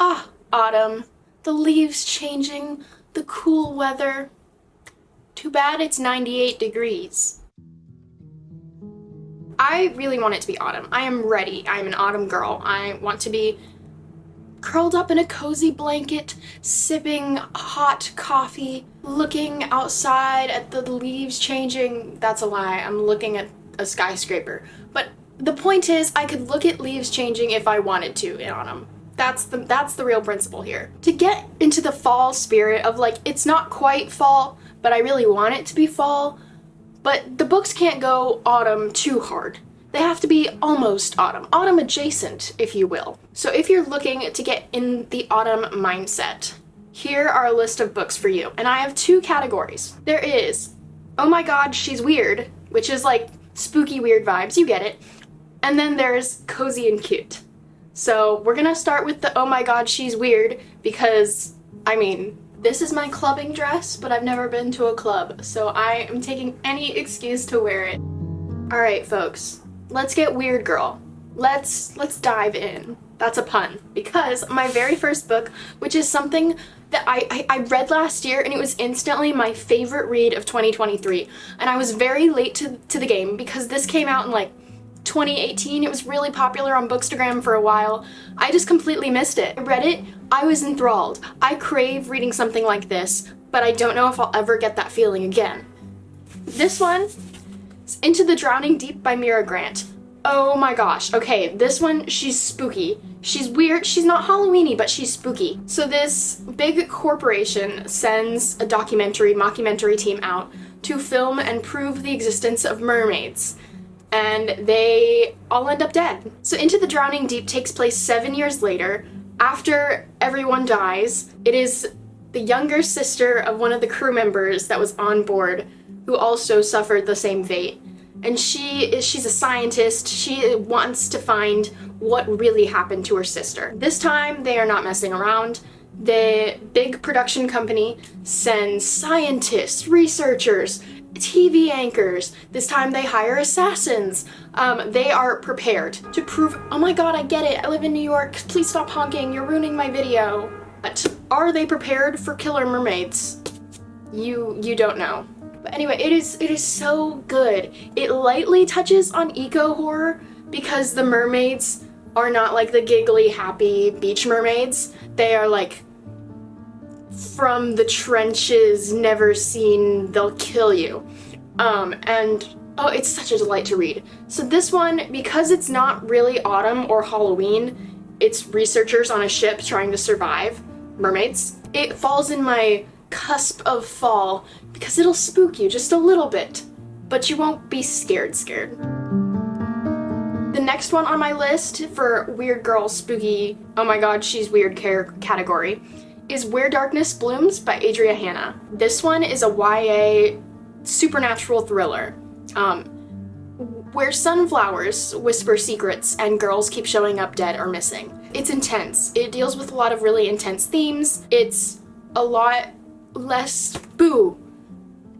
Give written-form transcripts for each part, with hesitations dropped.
Ah, autumn. The leaves changing, the cool weather. Too bad it's 98 degrees. I really want it to be autumn. I am ready. I'm an autumn girl. I want to be curled up in a cozy blanket, sipping hot coffee, looking outside at the leaves changing. That's a lie. I'm looking at a skyscraper. But the point is, I could look at leaves changing if I wanted to in autumn. That's the real principle here. To get into the fall spirit of, like, it's not quite fall, but I really want it to be fall, but the books can't go autumn too hard. They have to be almost autumn adjacent, if you will. So if you're looking to get in the autumn mindset, here are a list of books for you. And I have two categories. There is, oh my god, she's weird, which is like spooky weird vibes, you get it. And then there's cozy and cute. So we're gonna start with the oh my god, she's weird, because, I mean, this is my clubbing dress, but I've never been to a club, so I am taking any excuse to wear it. Alright, folks, let's get weird, girl. Let's dive in. That's a pun, because my very first book, which is something that I read last year, and it was instantly my favorite read of 2023, and I was very late to the game, because this came out in, like, 2018. It was really popular on Bookstagram for a while. I just completely missed it. I read it, I was enthralled. I crave reading something like this, but I don't know if I'll ever get that feeling again. This one is Into the Drowning Deep by Mira Grant. Oh my gosh, okay, this one, she's spooky. She's weird, she's not Halloween-y, but she's spooky. So this big corporation sends a mockumentary team out to film and prove the existence of mermaids. And they all end up dead. So Into the Drowning Deep takes place 7 years later, after everyone dies. It is the younger sister of one of the crew members that was on board who also suffered the same fate. And she's a scientist. She wants to find what really happened to her sister. This time, they are not messing around. The big production company sends scientists, researchers, TV anchors. This time they hire assassins. They are prepared to prove, oh my god, I get it, I live in New York, please stop honking, you're ruining my video. But are they prepared for killer mermaids? You don't know. But anyway, it is so good. It lightly touches on eco-horror because the mermaids are not like the giggly, happy beach mermaids. They are like from the trenches, never seen, they'll kill you. And oh, it's such a delight to read. So this one, because it's not really autumn or Halloween, it's researchers on a ship trying to survive mermaids. It falls in my cusp of fall because it'll spook you just a little bit, but you won't be scared. The next one on my list for weird girl spooky, oh my god, she's weird category is Where Darkness Blooms by Adria Hanna. This one is a YA supernatural thriller, where sunflowers whisper secrets and girls keep showing up dead or missing. It's intense. It deals with a lot of really intense themes. It's a lot less boo,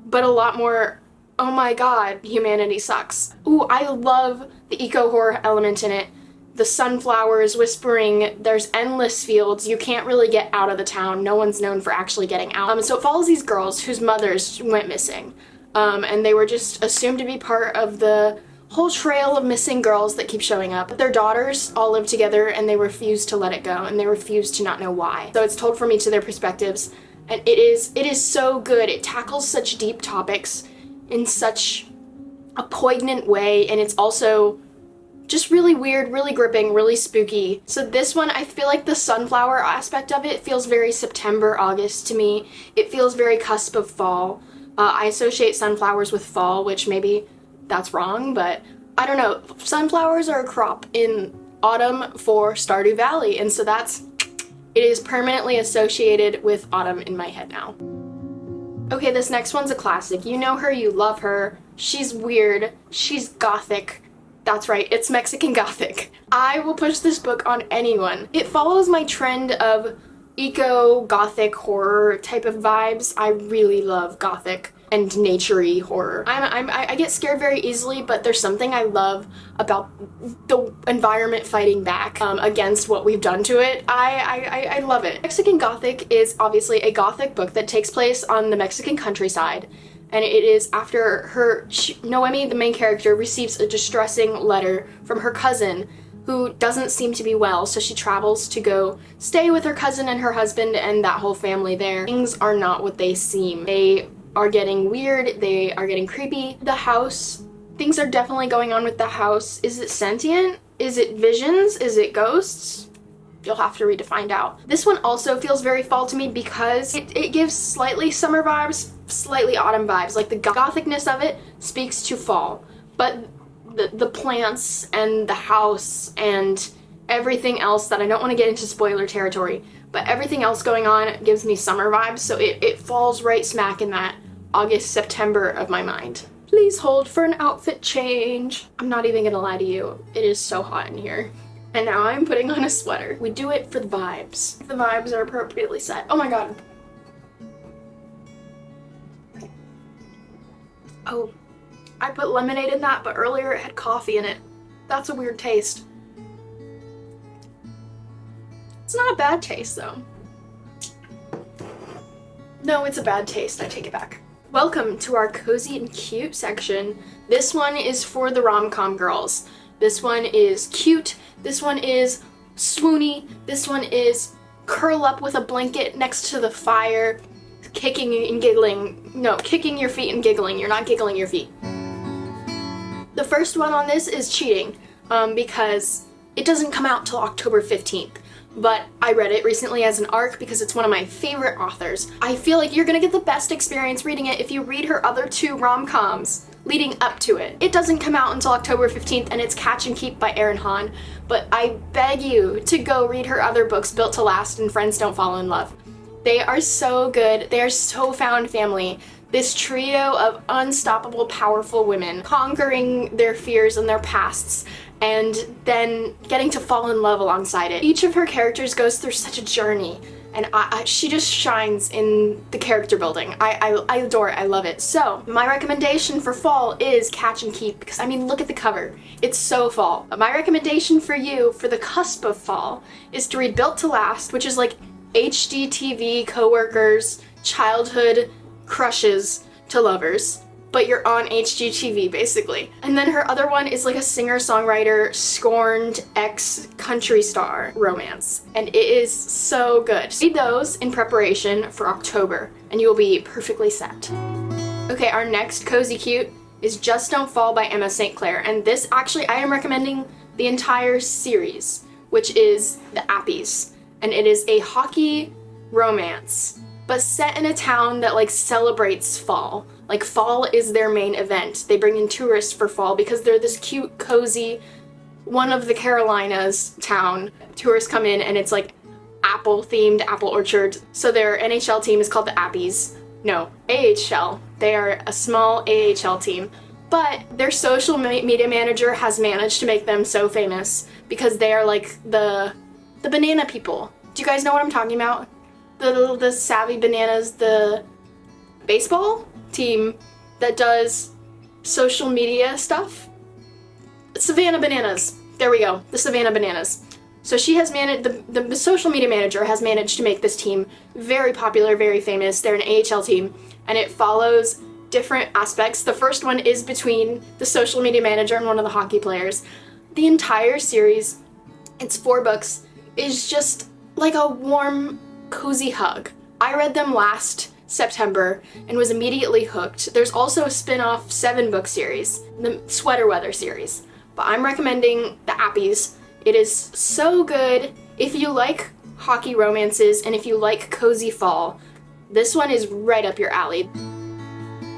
but a lot more, oh my god, humanity sucks. Ooh, I love the eco-horror element in it. The sunflowers whispering, there's endless fields, you can't really get out of the town, no one's known for actually getting out. So it follows these girls whose mothers went missing, and they were just assumed to be part of the whole trail of missing girls that keep showing up. Their daughters all live together and they refuse to let it go, and they refuse to not know why. So it's told from each of their perspectives, and it is so good. It tackles such deep topics in such a poignant way, and it's also just really weird, really gripping, really spooky. So this one, I feel like the sunflower aspect of it feels very September, August to me. It feels very cusp of fall. I associate sunflowers with fall, which maybe that's wrong, but I don't know. Sunflowers are a crop in autumn for Stardew Valley, and so it is permanently associated with autumn in my head now. Okay, this next one's a classic. You know her, you love her. She's weird, she's gothic. That's right, it's Mexican Gothic. I will push this book on anyone. It follows my trend of eco-gothic horror type of vibes. I really love gothic. and nature-y horror. I get scared very easily, but there's something I love about the environment fighting back against what we've done to it. I love it. Mexican Gothic is obviously a Gothic book that takes place on the Mexican countryside, and it is after Noemi, the main character, receives a distressing letter from her cousin who doesn't seem to be well, so she travels to go stay with her cousin and her husband and that whole family there. Things are not what they seem. They are getting weird, they are getting creepy. The house, things are definitely going on with the house. Is it sentient? Is it visions? Is it ghosts? You'll have to read to find out. This one also feels very fall to me because it gives slightly summer vibes, slightly autumn vibes. Like the gothicness of it speaks to fall, but the plants and the house and everything else that I don't want to get into spoiler territory, but everything else going on gives me summer vibes, so it falls right smack in that August, September of my mind. Please hold for an outfit change. I'm not even gonna lie to you, it is so hot in here. And now I'm putting on a sweater. We do it for the vibes. The vibes are appropriately set. Oh my god. Oh. I put lemonade in that, but earlier it had coffee in it. That's a weird taste. It's not a bad taste, though. No, it's a bad taste. I take it back. Welcome to our cozy and cute section. This one is for the rom-com girls. This one is cute. This one is swoony. This one is curl up with a blanket next to the fire, kicking and giggling. No, kicking your feet and giggling. You're not giggling your feet. The first one on this is cheating, because it doesn't come out till October 15th, but I read it recently as an ARC because it's one of my favorite authors. I feel like you're gonna get the best experience reading it if you read her other two rom-coms leading up to it. It doesn't come out until October 15th, and it's Catch and Keep by Erin Hahn, but I beg you to go read her other books, Built to Last and Friends Don't Fall in Love. They are so good. They are so found family. This trio of unstoppable, powerful women conquering their fears and their pasts and then getting to fall in love alongside it. Each of her characters goes through such a journey, and she just shines in the character building. I adore it. I love it. So my recommendation for fall is Catch and Keep, because I mean, look at the cover. It's so fall. But my recommendation for you for the cusp of fall is to read Built to Last, which is like HGTV coworkers, childhood crushes to lovers, but you're on HGTV basically. And then her other one is like a singer-songwriter scorned ex-country star romance, and it is so good. Read those in preparation for October and you'll be perfectly set. Okay, our next cozy cute is Just Don't Fall by Emma St. Clair, and this actually I am recommending the entire series, which is The Appies, and it is a hockey romance but set in a town that like celebrates fall. Like fall is their main event. They bring in tourists for fall because they're this cute, cozy, one of the Carolinas town. Tourists come in and it's like apple-themed apple orchard. So their NHL team is called the Appies. No, AHL. They are a small AHL team. But their social media manager has managed to make them so famous because they are like the banana people. Do you guys know what I'm talking about? The Savvy Bananas, the baseball team that does social media stuff. Savannah Bananas. There we go. The Savannah Bananas. So she has managed, the social media manager has managed to make this team very popular, very famous. They're an AHL team, and it follows different aspects. The first one is between the social media manager and one of the hockey players. The entire series, it's 4 books, is just like a warm, cozy hug. I read them last September and was immediately hooked. There's also a spin-off 7-book series, the Sweater Weather series, but I'm recommending The Appies. It is so good. If you like hockey romances and if you like cozy fall, this one is right up your alley.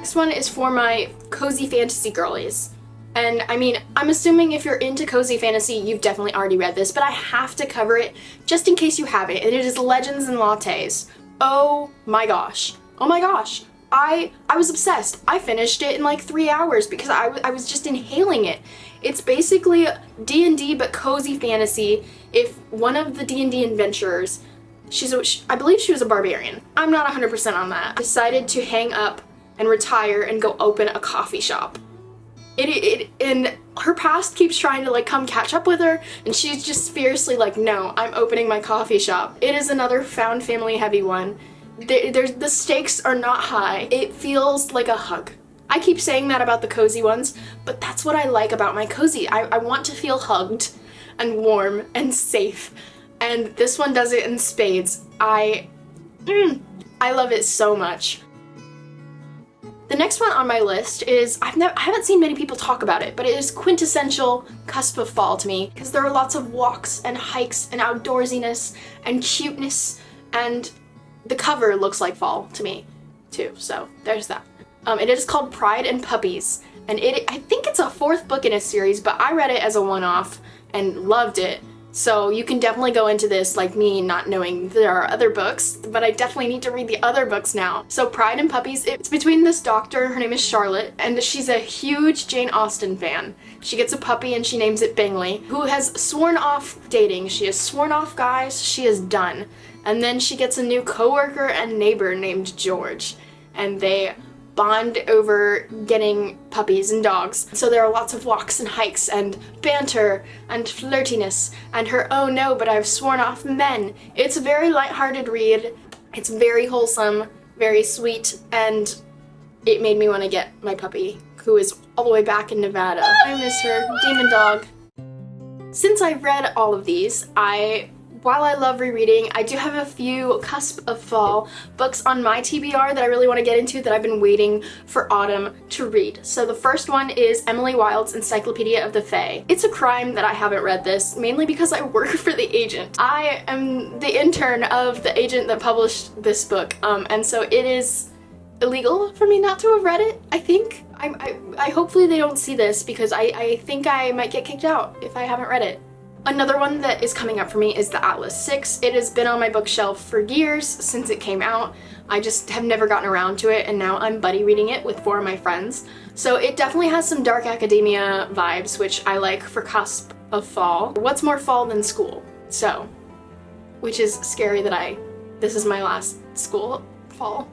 This one is for my cozy fantasy girlies. And I mean, I'm assuming if you're into cozy fantasy, you've definitely already read this, but I have to cover it just in case you haven't, and it is Legends and Lattes. Oh my gosh. Oh my gosh. I was obsessed. I finished it in like 3 hours because I was just inhaling it. It's basically D&D but cozy fantasy. If one of the D&D adventurers, I believe she was a barbarian. I'm not 100% on that. Decided to hang up and retire and go open a coffee shop. And her past keeps trying to like come catch up with her, and she's just fiercely like, no, I'm opening my coffee shop. It is another found family heavy one. The stakes are not high. It feels like a hug. I keep saying that about the cozy ones, but that's what I like about my cozy. I want to feel hugged and warm and safe, and this one does it in spades. I love it so much. The next one on my list is, I haven't seen many people talk about it, but it is quintessential cusp of fall to me, because there are lots of walks and hikes and outdoorsiness and cuteness, and the cover looks like fall to me too, so there's that. It is called Pride and Puppies, and I think it's a 4th book in a series, but I read it as a one-off and loved it. So you can definitely go into this like me, not knowing there are other books, but I definitely need to read the other books now. So Pride and Puppies, it's between this doctor, her name is Charlotte, and she's a huge Jane Austen fan. She gets a puppy and she names it Bingley, who has sworn off dating. She has sworn off guys, she is done. And then she gets a new coworker and neighbor named George, and they bond over getting puppies and dogs. So there are lots of walks and hikes and banter and flirtiness and her oh no, but I've sworn off men. It's a very lighthearted read. It's very wholesome, very sweet, and it made me want to get my puppy, who is all the way back in Nevada. I miss her. Demon dog. Since I've read all of these, while I love rereading, I do have a few cusp of fall books on my TBR that I really want to get into that I've been waiting for autumn to read. So the first one is Emily Wilde's Encyclopedia of the Fae. It's a crime that I haven't read this, mainly because I work for the agent. I am the intern of the agent that published this book, and so it is illegal for me not to have read it, I think. I hopefully they don't see this, because I think I might get kicked out if I haven't read it. Another one that is coming up for me is the Atlas 6. It has been on my bookshelf for years since it came out. I just have never gotten around to it, and now I'm buddy reading it with 4 of my friends. So it definitely has some dark academia vibes, which I like for cusp of fall. What's more fall than school? So, which is scary that this is my last school fall.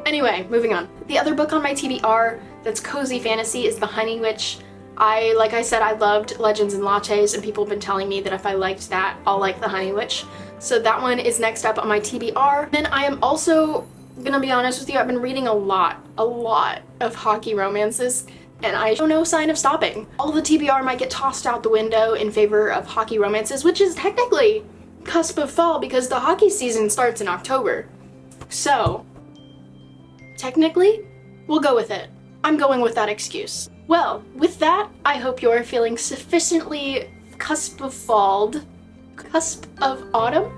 Anyway, moving on. The other book on my TBR that's cozy fantasy is The Honey Witch. Like I said, I loved Legends and Lattes, and people have been telling me that if I liked that, I'll like The Honey Witch. So that one is next up on my TBR. Then I am also gonna be honest with you, I've been reading a lot of hockey romances, and I show no sign of stopping. All the TBR might get tossed out the window in favor of hockey romances, which is technically cusp of fall because the hockey season starts in October. So, technically, we'll go with it. I'm going with that excuse. Well, with that, I hope you're feeling sufficiently cusp of autumn?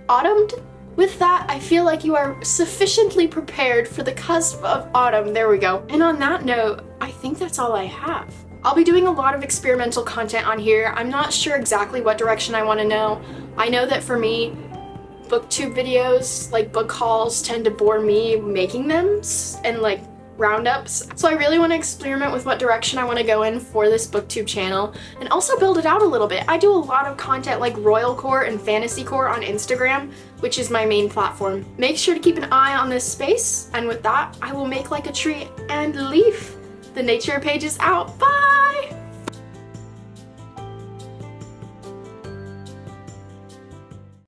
Autumned? With that, I feel like you are sufficiently prepared for the cusp of autumn. There we go. And on that note, I think that's all I have. I'll be doing a lot of experimental content on here. I'm not sure exactly what direction I want to know. I know that for me, booktube videos, like book hauls, tend to bore me making them, and like roundups. So I really want to experiment with what direction I want to go in for this booktube channel, and also build it out a little bit. I do a lot of content like royalcore and fantasycore on Instagram, which is my main platform. Make sure to keep an eye on this space, and with that, I will make like a tree and leaf. The nature page is out. Bye!